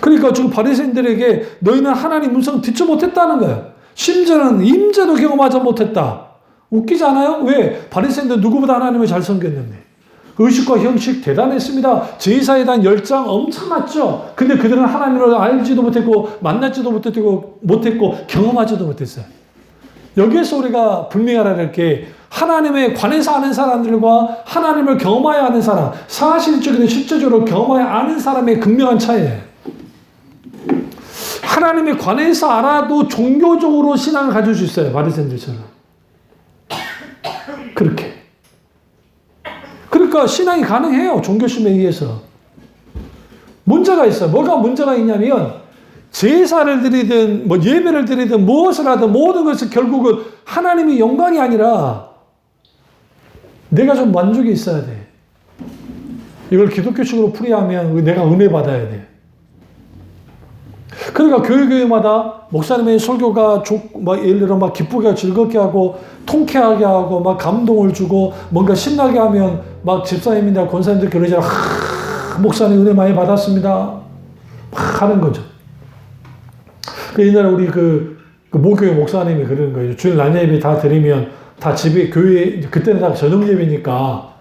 그러니까 지금 바리새인들에게 너희는 하나님의 음성을 듣지 못했다는 거예요. 심지어는 임재도 경험하지 못했다. 웃기지 않아요? 왜? 바리새인들 누구보다 하나님을 잘 섬겼는데. 의식과 형식 대단했습니다. 제사에 대한 열정 엄청났죠. 근데 그들은 하나님을 알지도 못했고 만나지도 못했고 경험하지도 못했어요. 여기에서 우리가 분명히 알아야 될 게 하나님에 관해서 아는 사람들과 하나님을 경험하여 아는 사람, 사실적이든 실제적으로 경험하여 아는 사람의 극명한 차이예요. 하나님에 관해서 알아도 종교적으로 신앙을 가질 수 있어요. 바리새인들처럼. 그렇게. 그러니까 신앙이 가능해요. 종교심에 의해서. 문제가 있어요. 뭐가 문제가 있냐면 제사를 드리든 뭐 예배를 드리든 무엇을 하든 모든 것은 결국은 하나님의 영광이 아니라 내가 좀 만족이 있어야 돼. 이걸 기독교식으로 풀이하면 내가 은혜 받아야 돼. 그러니까 교회마다 목사님의 설교가 예를 들어 막 기쁘게 즐겁게 하고 통쾌하게 하고 막 감동을 주고 뭔가 신나게 하면 막 집사님이나 권사님들 그러잖아. 목사님 은혜 많이 받았습니다. 막 하는 거죠. 그 옛날에 우리 그 그 모교회 목사님이 그러는 거예요. 주일 낮 예배 다 드리면 다 집에 교회 그때는 다 저녁 예배니까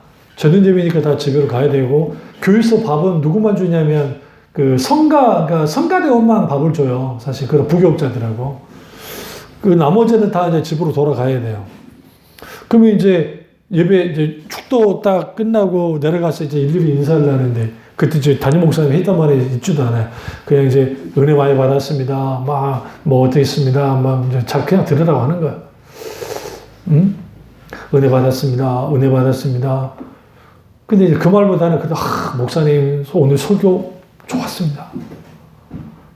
다 집으로 가야 되고 교회에서 밥은 누구만 주냐면 그 그러니까 성가대원만 밥을 줘요. 사실 그런 부교육자들하고 그 나머지는 다 이제 집으로 돌아가야 돼요. 그러면 이제 예배 이제 축도 딱 끝나고 내려가서 이제 일일이 인사를 하는데 그때 이제 담임 목사님 했던 말이 있지도 않아요. 그냥 이제 은혜 많이 받았습니다. 막 뭐 어떻겠습니다. 막 이제 그냥 들으라고 하는 거예요. 응? 은혜 받았습니다. 은혜 받았습니다. 근데 이제 그 말보다는 그래도 목사님 오늘 설교 좋았습니다.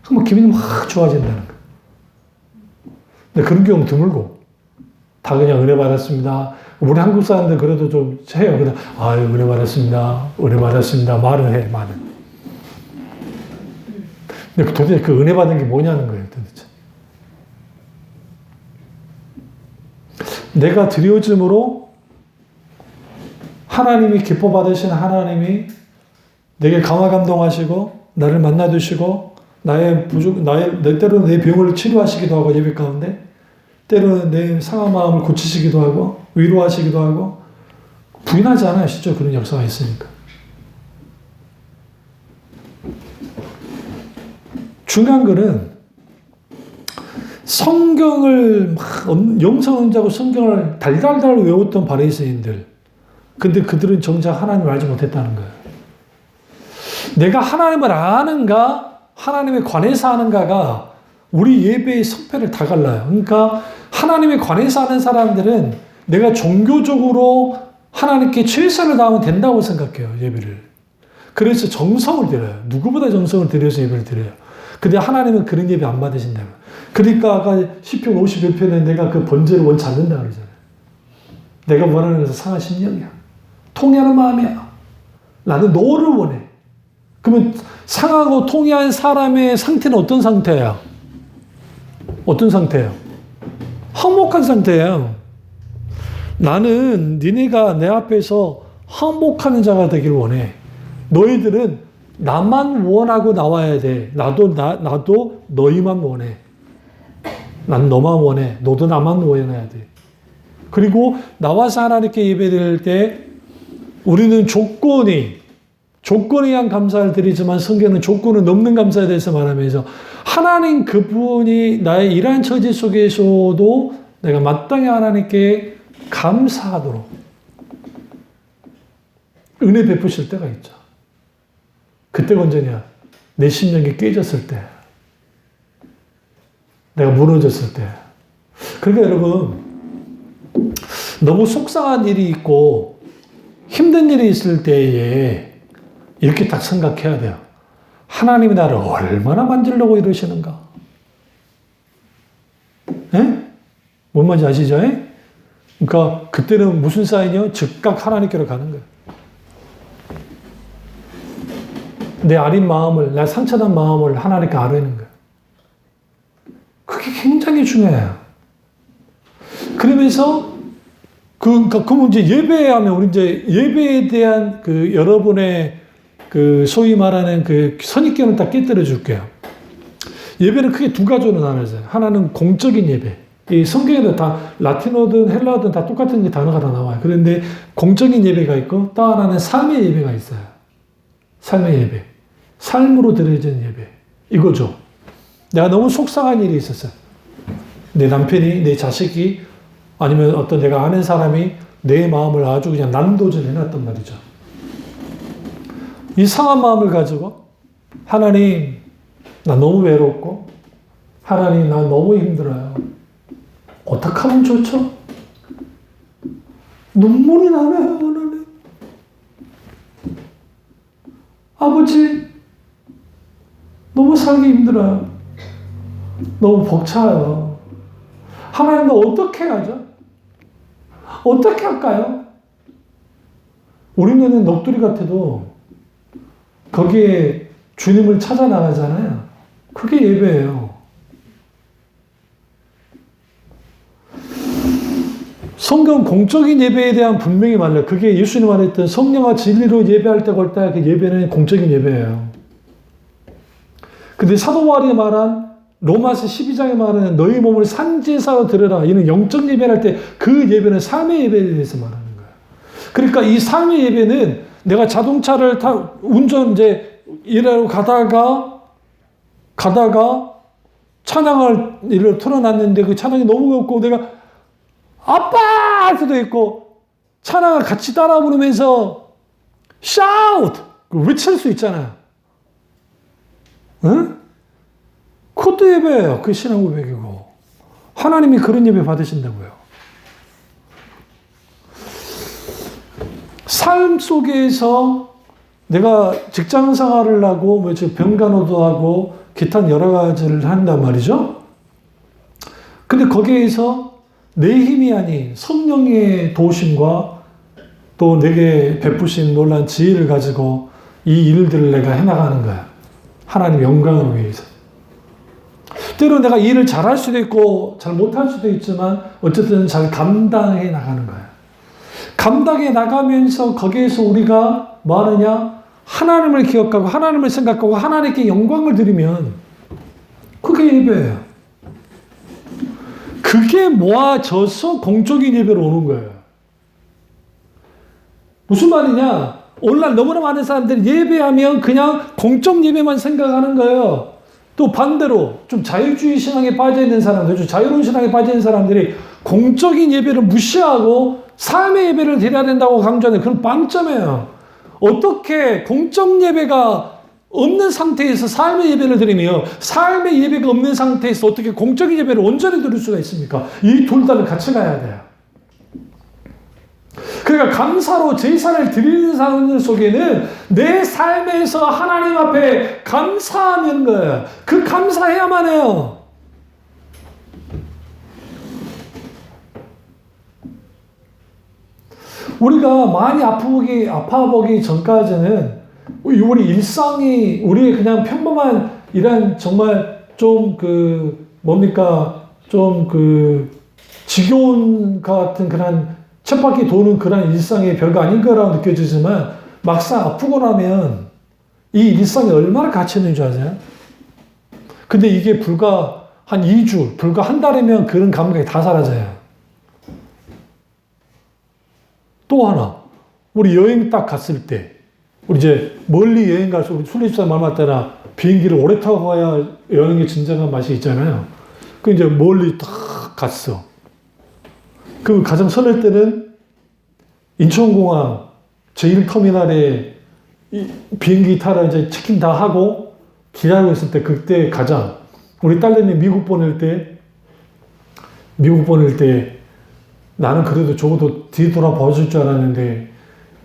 그럼 기분이 막 좋아진다는 거예요. 근데 그런 경우 드물고 다 그냥 은혜 받았습니다. 우리 한국 사람들 그래도 좀 해요. 그냥 은혜 받았습니다. 은혜 받았습니다. 말은 해, 말은. 근데 도대체 그 은혜 받은 게 뭐냐는 거예요, 도대체. 내가 드려짐으로 하나님이 기뻐 받으신 하나님이 내게 강화 감동하시고 나를 만나 주시고 때로는 내 병을 치료하시기도 하고 예배 가운데 때로는 내 상한 마음을 고치시기도 하고 위로하시기도 하고 부인하지 않아요. 실제 그런 역사가 있으니까. 중요한 거는 성경을 막 영성자고 성경을 달달달 외웠던 바리새인들. 근데 그들은 정작 하나님을 알지 못했다는 거예요. 내가 하나님을 아는가 하나님에 관해서 아는가가 우리 예배의 성패를 다 갈라요. 그러니까 하나님에 관해서 아는 사람들은 내가 종교적으로 하나님께 최선을 다하면 된다고 생각해요. 예배를. 그래서 정성을 들여요. 누구보다 정성을 들여서 예배를 드려요. 근데 하나님은 그런 예배 안 받으신다고. 그러니까 아까 시편 51편에 내가 그 번제를 원치 않는다 그러잖아요. 내가 원하는 것은 상한 심령이야. 통회하는 마음이야. 나는 너를 원해. 그러면 상하고 통회한 사람의 상태는 어떤 상태야? 어떤 상태예요? 화목한 상태예요. 나는 니네가 내 앞에서 화목하는 자가 되길 원해. 너희들은 나만 원하고 나와야 돼. 나도 너희만 원해. 난 너만 원해. 너도 나만 원해야 돼. 그리고 나와서 하나님께 예배드릴 때 우리는 조건에 의한 감사를 드리지만 성경은 조건을 넘는 감사에 대해서 말하면서 하나님 그분이 나의 이러한 처지 속에서도 내가 마땅히 하나님께 감사하도록 은혜 베푸실 때가 있죠. 그때가 언제냐? 내 심령이 깨졌을 때. 내가 무너졌을 때. 그러니까 여러분 너무 속상한 일이 있고 힘든 일이 있을 때에 이렇게 딱 생각해야 돼요. 하나님이 나를 얼마나 만지려고 이러시는가? 예? 뭔 말인지 아시죠? 그러니까 그때는 무슨 사인이요? 즉각 하나님께로 가는 거예요. 내 아린 마음을, 내 상처난 마음을 하나님께 아뢰는 거예요. 그게 굉장히 중요해요. 그러면서 그러면 이제 예배하면 우리 이제 예배에 대한 그 여러분의 그 소위 말하는 그 선입견을 딱 깨뜨려 줄게요. 예배는 크게 두 가지로 나눠져요. 하나는 공적인 예배. 이 성경에도 다 라틴어든 헬라어든 다 똑같은 단어가 다 나와요. 그런데 공적인 예배가 있고 또 하나는 삶의 예배가 있어요. 삶의 예배. 삶으로 드려지는 예배. 이거죠. 내가 너무 속상한 일이 있었어요. 내 남편이, 내 자식이, 아니면 어떤 내가 아는 사람이 내 마음을 아주 그냥 난도질 해놨단 말이죠. 이 상한 마음을 가지고 하나님, 나 너무 외롭고 하나님, 나 너무 힘들어요. 어떻게 하면 좋죠? 눈물이 나네요, 하나님. 아버지, 너무 살기 힘들어요. 너무 벅차요. 하나님, 나 어떻게 하죠? 어떻게 할까요? 우리는 넋두리 같아도 거기에 주님을 찾아 나가잖아요. 그게 예배예요. 성경 공적인 예배에 대한 분명히 말해요. 그게 예수님 말했던 성령과 진리로 예배할 때 걸 때 그 예배는 공적인 예배예요. 근데 사도 바울이 말한 로마서 12장에 말하는 너희 몸을 산제사로 드려라. 이는 영적 예배를 할 때 그 예배는 삶의 예배에 대해서 말하는 거예요. 그러니까 이 삶의 예배는 내가 자동차를 운전 이제 일하러 가다가 찬양을 틀어놨는데 그 찬양이 너무 없고 내가 아빠 할 수도 있고 찬양을 같이 따라 부르면서 shout 외칠 수 있잖아요. 응? 그것도 예배예요. 그 신앙 고백이고 하나님이 그런 예배 받으신다고요. 삶 속에서 내가 직장 생활을 하고 뭐 병간호도 하고 기타 여러 가지를 한단 말이죠. 근데 거기에서 내 힘이 아닌 성령의 도우심과 또 내게 베푸신 놀라운 지혜를 가지고 이 일들을 내가 해나가는 거야. 하나님 영광을 위해서. 때로 내가 일을 잘할 수도 있고 잘 못할 수도 있지만 어쨌든 잘 감당해 나가는 거야. 감당해 나가면서 거기에서 우리가 뭐 하느냐? 하나님을 기억하고 하나님을 생각하고 하나님께 영광을 드리면 그게 예배예요. 그게 모아져서 공적인 예배로 오는 거예요. 무슨 말이냐? 오늘날 너무나 많은 사람들이 예배하면 그냥 공적 예배만 생각하는 거예요. 또 반대로 좀 자유주의 신앙에 빠져있는 사람들, 좀 자유로운 신앙에 빠져있는 사람들이 공적인 예배를 무시하고 삶의 예배를 드려야 된다고 강조하는 그런 빵점이에요. 어떻게 공적 예배가 없는 상태에서 삶의 예배를 드리며 삶의 예배가 없는 상태에서 어떻게 공적인 예배를 온전히 드릴 수가 있습니까? 이 둘 다를 같이 가야 돼요. 그러니까 감사로 제사를 드리는 사람들 속에는 내 삶에서 하나님 앞에 감사하는 거예요. 그 감사해야만 해요. 우리가 많이 아파보기 전까지는 우리 일상이 우리의 그냥 평범한 이런 정말 좀 지겨운 같은 그런 쳇바퀴 도는 그런 일상이 별거 아닌 거라고 느껴지지만 막상 아프고 나면 이 일상이 얼마나 가치 있는 줄 아세요? 근데 이게 불과 한 2주, 불과 한 달이면 그런 감각이 다 사라져요. 또 하나, 우리 여행 딱 갔을 때, 우리 이제 멀리 여행 갈수록 우리 술래집사 말 맞다나 비행기를 오래 타고 가야 여행의 진정한 맛이 있잖아요. 그 이제 멀리 딱 갔어. 그 가장 설렐 때는 인천공항 제1터미널에 비행기 타러 이제 체킹 다 하고 기다리고 있을 때 그때 가장 우리 딸내미 미국 보낼 때 나는 그래도 적어도 뒤돌아봐 줄 줄 알았는데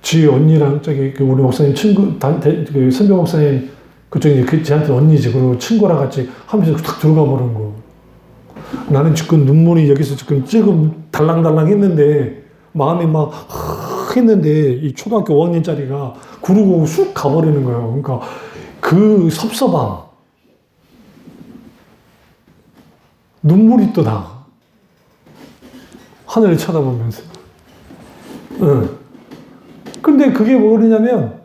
지 언니랑 저기 우리 목사님 친구 그 선배 목사님 그쪽에 쟤한테 언니지 그리고 친구랑 같이 하면서 탁 들어가 버린 거. 나는 지금 눈물이 여기서 지금 달랑달랑 했는데 마음이 막 했는데 이 초등학교 5학년짜리가 구르고 쑥 가버리는 거예요. 그러니까 그 섭섭함 눈물이 또 나. 하늘을 쳐다보면서. 근데 그게 뭐냐면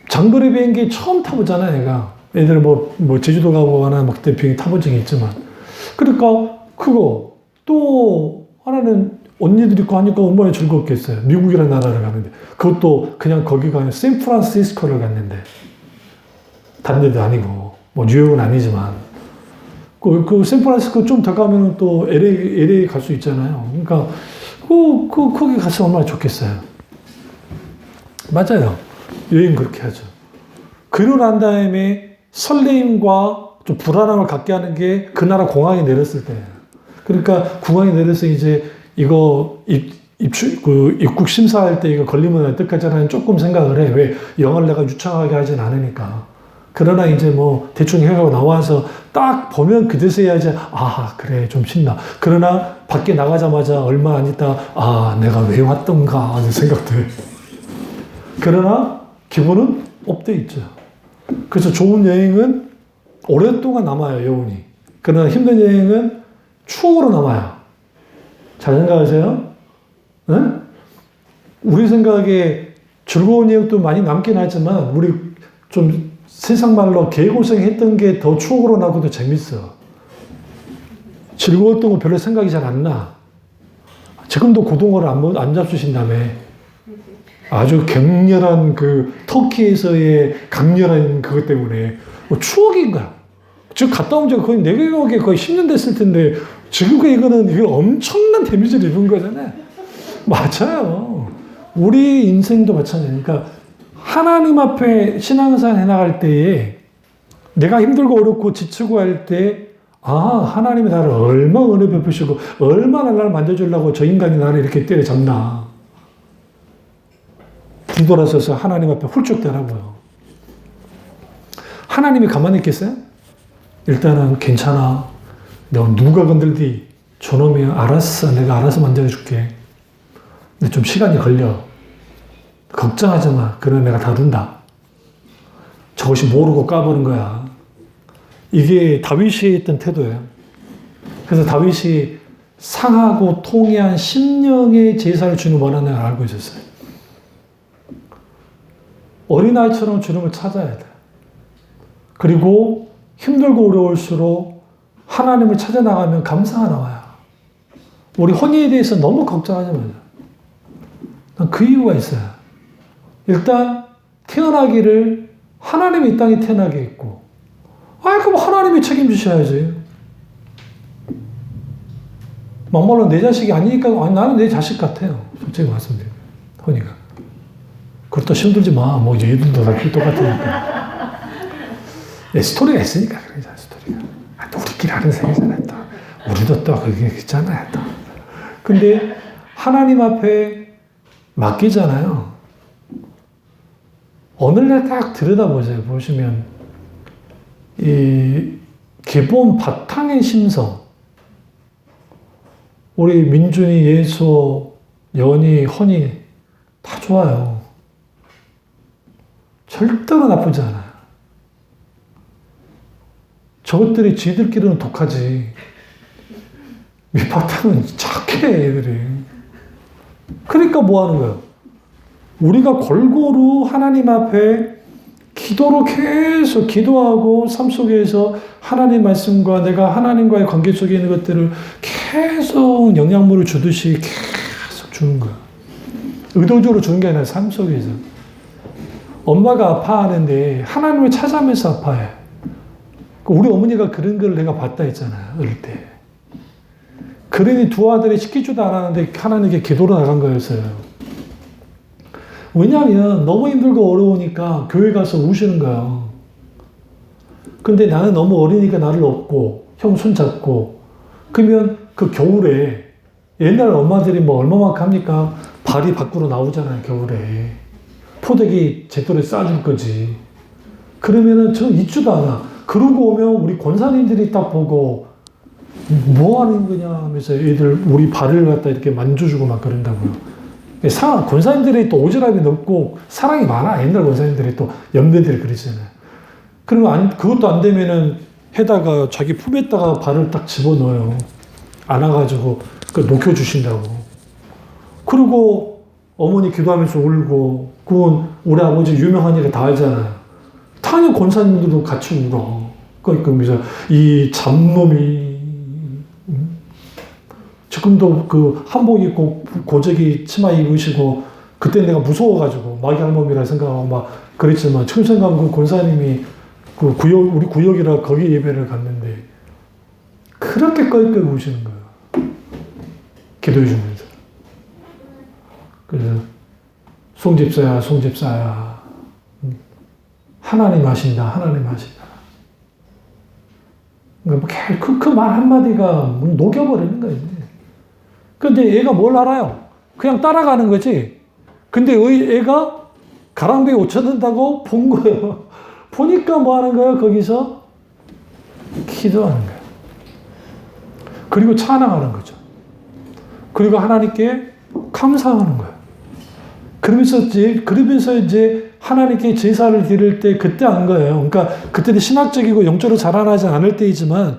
장거리 비행기 처음 타보잖아, 얘가. 애들 뭐 제주도 가고 하나 막 그때 비행기 타본 적이 있지만. 그러니까 그거 또 하나는 언니들 있고 하니까 얼마나 즐겁겠어요. 미국이라는 나라를 가는데. 그것도 그냥 거기가 아니라 샌프란시스코를 갔는데. 다른 데도 아니고 뭐 뉴욕은 아니지만. 그 샌프란시스코 좀 더 가면 또 LA 갈 수 있잖아요. 그러니까 거기 가서 얼마나 좋겠어요. 맞아요. 여행 그렇게 하죠. 그러고 난 다음에 설레임과 좀 불안함을 갖게 하는 게 그 나라 공항에 내렸을 때예요. 그러니까 공항에 내려서 이제 이거 입국 심사할 때 이거 걸리면 어떡하지라는 조금 생각을 해. 왜? 영어를 내가 유창하게 하진 않으니까. 그러나 이제 뭐 대충 해가고 나와서 딱 보면 그제서야 이제 그래 좀 신나. 그러나 밖에 나가자마자 얼마 안 있다 내가 왜 왔던가 하는 생각도 해. 그러나 기분은 업돼 있죠. 그래서 좋은 여행은 오랫동안 남아요, 여운이. 그러나 힘든 여행은 추억으로 남아요. 잘 생각하세요? 네? 우리 생각에 즐거운 여행도 많이 남긴 하지만 우리 좀 세상 말로 개고생했던 게 더 추억으로 나고 더 재밌어. 즐거웠던 거 별로 생각이 잘 안 나. 지금도 고등어를 안 잡수신다며. 아주 격렬한 그 터키에서의 강렬한 그것 때문에 추억인 거야. 지금 갔다 온 지 거의 내 기억에 거의 10년 됐을 텐데 지금 이거 엄청난 데미지를 입은 거잖아요. 맞아요. 우리 인생도 마찬가지니까 하나님 앞에 신앙생활 해나갈 때에 내가 힘들고 어렵고 지치고 할 때 하나님이 나를 얼마나 은혜 베푸시고 얼마나 나를 만져주려고 저 인간이 나를 이렇게 때려잡나. 뒤돌아서서 하나님 앞에 훌쩍 대라고요. 하나님이 가만히 있겠어요? 일단은 괜찮아. 너 누가 건들디? 저놈이 알았어. 내가 알아서 만져줄게. 근데 좀 시간이 걸려. 걱정하지 마. 그래 내가 다룬다. 저것이 모르고 까버린 거야. 이게 다윗이 했던 태도예요. 그래서 다윗이 상하고 통해한 심령의 제사를 주는 원하는 걸 알고 있었어요. 어린아이처럼 주님을 찾아야 돼. 그리고 힘들고 어려울수록 하나님을 찾아나가면 감사가 나와요. 우리 혼인에 대해서 너무 걱정하지 마요. 난 그 이유가 있어요. 일단 태어나기를 하나님이 이 땅에 태어나게 했고 그럼 하나님이 책임지셔야지. 막말로 내 자식이 아니니까 나는 내 자식 같아요. 솔직히 말씀드리면 혼이가. 그렇다 힘들지 마. 뭐 얘들도 다 똑같으니까. 스토리가 있으니까 그래 스토리가. 또 우리끼리 하는 생이잖아요. 또 우리도 또 그게 있잖아요. 또. 근데 하나님 앞에 맡기잖아요. 어느 날 딱 들여다보세요. 보시면 이 기본 바탕의 심성. 우리 민준이, 예수, 연희, 헌이 다 좋아요. 절대로 나쁘지 않아요. 저것들이 쥐들끼리는 독하지. 밑바탕은 착해, 애들이. 그러니까 뭐 하는 거예요? 우리가 골고루 하나님 앞에 기도로 계속 기도하고 삶 속에서 하나님 말씀과 내가 하나님과의 관계 속에 있는 것들을 계속 영양분을 주듯이 계속 주는 거예요. 의도적으로 주는 게 아니라 삶 속에서. 엄마가 아파하는데 하나님을 찾아면서 아파해. 우리 어머니가 그런 걸 내가 봤다 했잖아요. 어릴 때. 그러니 두 아들이 시키지도 않았는데 하나님께 기도로 나간 거였어요. 왜냐하면 너무 힘들고 어려우니까 교회 가서 우시는 거야. 근데 나는 너무 어리니까 나를 업고 형 손잡고 그러면 그 겨울에 옛날 엄마들이 뭐 얼마만큼 합니까? 발이 밖으로 나오잖아요. 겨울에. 포대기 제대로 싸줄 거지. 그러면은 저 있지도 않아. 그러고 오면 우리 권사님들이 딱 보고 뭐 하는 거냐 하면서 애들 우리 발을 갖다 이렇게 만져주고 막 그런다고요. 권사님들이 또 오지랖이 넓고 사랑이 많아. 옛날 권사님들이 또 연배들이 그러잖아요. 그러면 그것도 안 되면은 해다가 자기 품에다가 발을 딱 집어넣어요. 안아가지고 녹여주신다고. 그리고 어머니 기도하면서 울고 그건 우리 아버지 유명한 일을 다 알잖아요. 당연히 권사님들도 같이 울어. 그러면서 이 잡놈이 지금도 그 한복 입고 고데기 치마 입으시고 그때 내가 무서워가지고 마귀 할멈이라 생각하고 막 그랬지만 지금 생각하면 그 권사님이 그 우리 구역이라 거기 예배를 갔는데 그렇게 껄껄 우시는 거예요. 기도해 주면서. 그래서 송집사야 송집사야 하나님 하신다 하나님 하신다. 그러니까 그 말 한마디가 녹여버리는 거예요. 근데 애가 뭘 알아요? 그냥 따라가는 거지. 근데 애가 가랑비에 옷 젖는다고 본 거예요. 보니까 뭐 하는 거예요? 거기서 기도하는 거예요. 그리고 찬양하는 거죠. 그리고 하나님께 감사하는 거예요. 그러면서 이제 하나님께 제사를 드릴 때 그때 한 거예요. 그러니까 그때는 신학적이고 영적으로 자라나지 않을 때이지만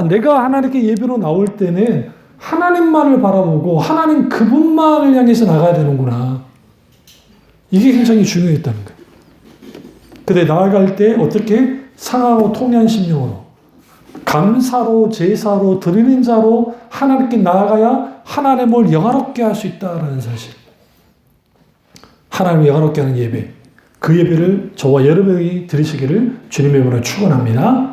내가 하나님께 예배로 나올 때는 하나님만을 바라보고 하나님 그분만을 향해서 나가야 되는구나. 이게 굉장히 중요했다는 거예요. 근데 나아갈 때 어떻게? 상하고 통회한 심령으로 감사로 제사로 드리는 자로 하나님께 나아가야 하나님을 영화롭게 할 수 있다라는 사실. 하나님을 영화롭게 하는 예배. 그 예배를 저와 여러분이 드리시기를 주님의 이름으로 축원합니다.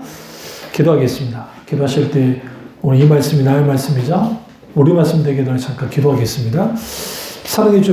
기도하겠습니다. 기도하실 때 오늘 이 말씀이 나의 말씀이자 우리 말씀 되게 늘 잠깐 기도하겠습니다. 사랑해 주